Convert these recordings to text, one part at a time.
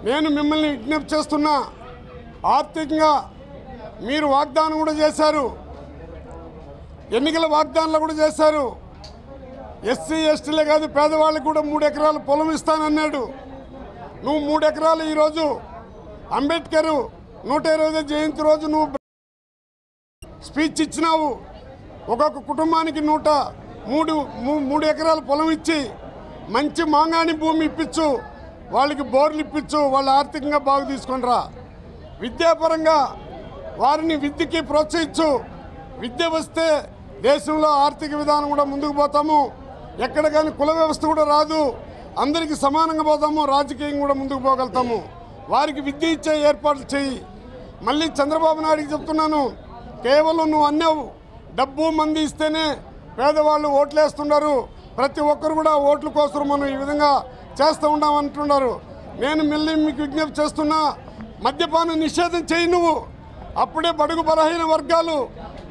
నేను మిమ్మల్ని విజ్ఞప్తి చేస్తున్నా, ఆర్థికంగా మీరు వాగ్దానం కూడా చేశారు, ఎన్నికల వాగ్దానాలు కూడా చేశారు. ఎస్సీ ఎస్టీలే కాదు పేదవాళ్ళకి కూడా 3 ఎకరాల పొలం ఇస్తానన్నాడు. నువ్వు 3 ఎకరాలు ఈరోజు అంబేద్కర్ 120వ జయంతి రోజు నువ్వు స్పీచ్ ఇచ్చినావు. ఒక్కొక్క కుటుంబానికి 3 ఎకరాల పొలం ఇచ్చి మంచి మాంగాణి భూమి ఇప్పించు, వాళ్ళకి బోర్లు ఇప్పించు, వాళ్ళు ఆర్థికంగా బాగు తీసుకొనిరా. విద్యాపరంగా వారిని విద్యకి ప్రోత్సహించు. విద్య వస్తే దేశంలో ఆర్థిక విధానం కూడా ముందుకు పోతాము. ఎక్కడ కానీ కుల వ్యవస్థ కూడా రాదు, అందరికీ సమానంగా పోతాము, రాజకీయం కూడా ముందుకు పోగలుగుతాము. వారికి విద్య ఇచ్చే ఏర్పాట్లు చేయి. మళ్ళీ చంద్రబాబు నాయుడికి చెప్తున్నాను, కేవలం నువ్వు అన్నావు డబ్బు మంది ఇస్తేనే పేదవాళ్ళు ఓట్లేస్తున్నారు, ప్రతి ఒక్కరు కూడా ఓట్ల కోసం మనం ఈ విధంగా చేస్తూ ఉన్నామంటున్నారు. నేను మళ్ళీ మీకు విజ్ఞప్తి చేస్తున్నా, మద్యపాన నిషేధం చేయి నువ్వు. అప్పుడే బడుగు బలహీన వర్గాలు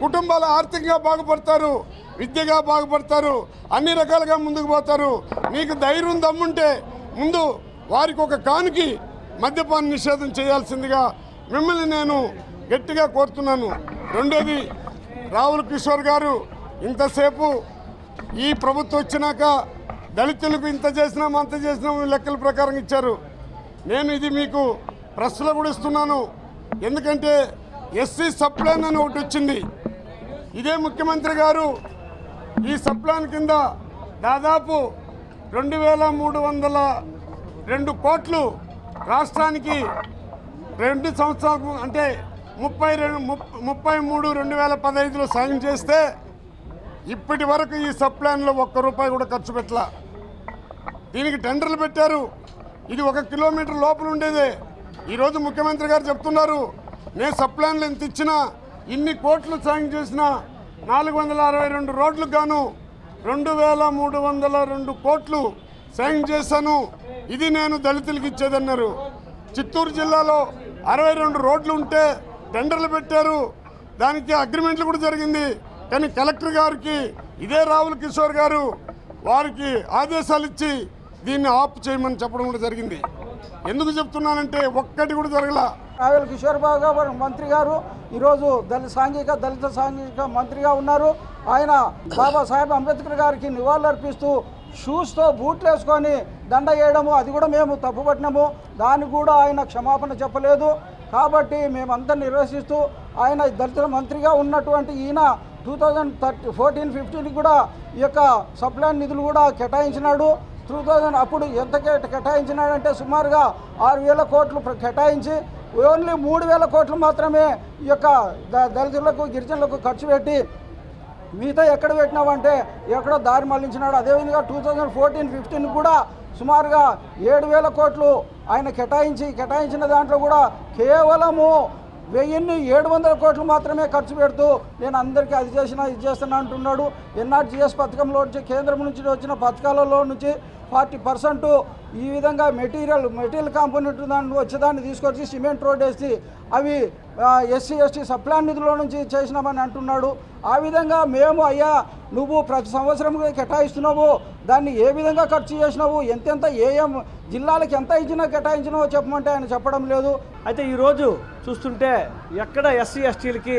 కుటుంబాలు ఆర్థికంగా బాగుపడతారు, విద్యగా బాగుపడతారు, అన్ని రకాలుగా ముందుకు పోతారు. నీకు ధైర్యం దమ్ముంటే ముందు వారికి ఒక కానుకి మద్యపాన నిషేధం చేయాల్సిందిగా మిమ్మల్ని నేను గట్టిగా కోరుతున్నాను. రెండోది, రావుల కిషోర్ గారు ఇంతసేపు ఈ ప్రభుత్వం వచ్చినాక దళితులకు ఇంత చేసినాం అంత చేసినాం లెక్కల ప్రకారం ఇచ్చారు. నేను ఇది మీకు ప్రెస్లో కూడా ఇస్తున్నాను. ఎందుకంటే ఎస్సీ సప్లాన్ అని ఒకటి వచ్చింది. ఇదే ముఖ్యమంత్రి గారు ఈ సప్లాన్ కింద దాదాపు 2302 కోట్లు రాష్ట్రానికి 2 సంవత్సరాలకు అంటే 33/2015లో సాయం చేస్తే ఇప్పటి వరకు ఈ సప్లాన్లో ₹1 కూడా ఖర్చు పెట్టలా. దీనికి టెండర్లు పెట్టారు. ఇది 1 కిలోమీటర్ లోపల ఉండేదే. ఈరోజు ముఖ్యమంత్రి గారు చెప్తున్నారు, నేను సప్లాన్లు ఎంత ఇచ్చినా, ఇన్ని కోట్లు సాయం చేసిన 462 రోడ్లకు గాను 2302 కోట్లు సాయం చేశాను. ఇది నేను దళితులకు ఇచ్చేదన్నారు. చిత్తూరు జిల్లాలో 62 రోడ్లు ఉంటే టెండర్లు పెట్టారు, దానికి అగ్రిమెంట్లు కూడా జరిగింది. కానీ కలెక్టర్ గారికి ఇదే రావుల కిషోర్ గారు వారికి ఆదేశాలు ఇచ్చి దీన్ని ఆఫ్ చేయమని చెప్పడం కూడా జరిగింది. ఎందుకు చెప్తున్నానంటే ఒక్కటి కూడా జరగల. రావుల కిషోర్ బాబు గారు మంత్రి గారు ఈరోజు దళిత సాంఘిక మంత్రిగా ఉన్నారు. ఆయన బాబాసాహెబ్ అంబేద్కర్ గారికి నివాళులర్పిస్తూ షూస్తో బూట్లు వేసుకొని దండ వేయడము, అది కూడా మేము తప్పుపట్టినాము. దానికి కూడా ఆయన క్షమాపణ చెప్పలేదు. కాబట్టి మేమంతా నిరసిస్తూ ఆయన దళితుల మంత్రిగా ఉన్నటువంటి ఈయన 2014-15 కూడా ఈ యొక్క సప్లాన్ నిధులు కూడా కేటాయించినాడు. 2000 అప్పుడు ఎంత కేటాయించినాడంటే సుమారుగా 6,000 కోట్లు కేటాయించి ఓన్లీ 3,000 కోట్లు మాత్రమే ఈ యొక్క దళితులకు గిరిజనులకు ఖర్చు పెట్టి మిగతా ఎక్కడ పెట్టినావంటే ఎక్కడో దారి మళ్లించినాడు. అదేవిధంగా 2014-15 కూడా సుమారుగా 7,000 కోట్లు ఆయన కేటాయించిన దాంట్లో కూడా కేవలము 1,700 కోట్లు మాత్రమే ఖర్చు పెడుతూ నేను అందరికీ అది చేసినా ఇది చేస్తున్నా అంటున్నాడు. ఎన్ఆర్జీఎస్ పథకంలో నుంచి కేంద్రం నుంచి వచ్చిన పథకాలలో నుంచి 40% ఈ విధంగా మెటీరియల్ కాంపోనెంట్ దాన్ని వచ్చేదాన్ని తీసుకొచ్చి సిమెంట్ రోడ్ వేసి అవి ఎస్సీ ఎస్టీ సప్లాన్ నిధుల నుంచి చేసినామని అంటున్నాడు. ఆ విధంగా మేము అయ్యా నువ్వు ప్రతి సంవత్సరం కేటాయిస్తున్నావు, దాన్ని ఏ విధంగా ఖర్చు చేసినావు, ఎంతెంత ఏం జిల్లాలకు ఎంత ఇచ్చినా కేటాయించినావో చెప్పమంటే ఆయన చెప్పడం లేదు. అయితే ఈరోజు చూస్తుంటే ఎక్కడ ఎస్సీ ఎస్టీలకి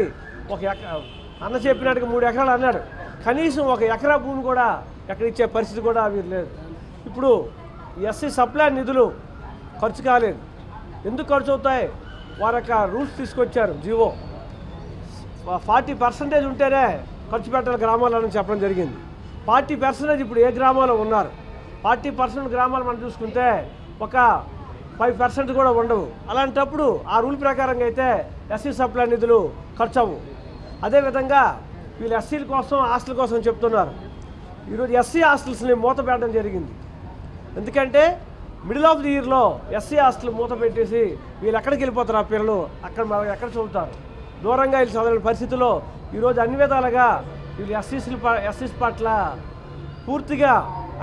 అన్న చెప్పినట్టుగా 3 ఎకరాలు అన్నాడు, కనీసం 1 ఎకరా భూమి కూడా ఎక్కడ ఇచ్చే పరిస్థితి కూడా వీరు లేదు. ఇప్పుడు ఎస్సీ సప్లాన్ నిధులు ఖర్చు కాలేదు. ఎందుకు ఖర్చు అవుతాయి? వారి యొక్క రూల్స్ తీసుకొచ్చారు, జీవో 40% ఉంటేనే ఖర్చు పెట్టాలి గ్రామాలను చెప్పడం జరిగింది. 40% ఇప్పుడు ఏ గ్రామాల్లో ఉన్నారు? 40% గ్రామాలు మనం చూసుకుంటే ఒక 5% కూడా ఉండవు. అలాంటప్పుడు ఆ రూల్ ప్రకారంగా అయితే ఎస్సీ సప్లాన్ నిధులు ఖర్చు అవ్వు. అదేవిధంగా వీళ్ళు ఎస్సీల కోసం హాస్టల్ కోసం చెప్తున్నారు. ఈరోజు ఎస్సీ హాస్టల్స్ని మూత పెట్టడం జరిగింది. ఎందుకంటే మిడిల్ ఆఫ్ ది ఇయర్లో ఎస్సీ హాస్టల్ మూత పెట్టేసి వీళ్ళు ఎక్కడికి వెళ్ళిపోతారు? ఆ పిల్లలు అక్కడ ఎక్కడ చదువుతారు? దూరంగా వీళ్ళు చదవని పరిస్థితిలో ఈరోజు అన్ని విధాలుగా వీళ్ళు ఎస్సీస్ పట్ల పూర్తిగా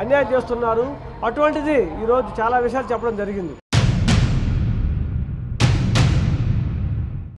అన్యాయం చేస్తున్నారు. అటువంటిది ఈరోజు చాలా విషయాలు చెప్పడం జరిగింది.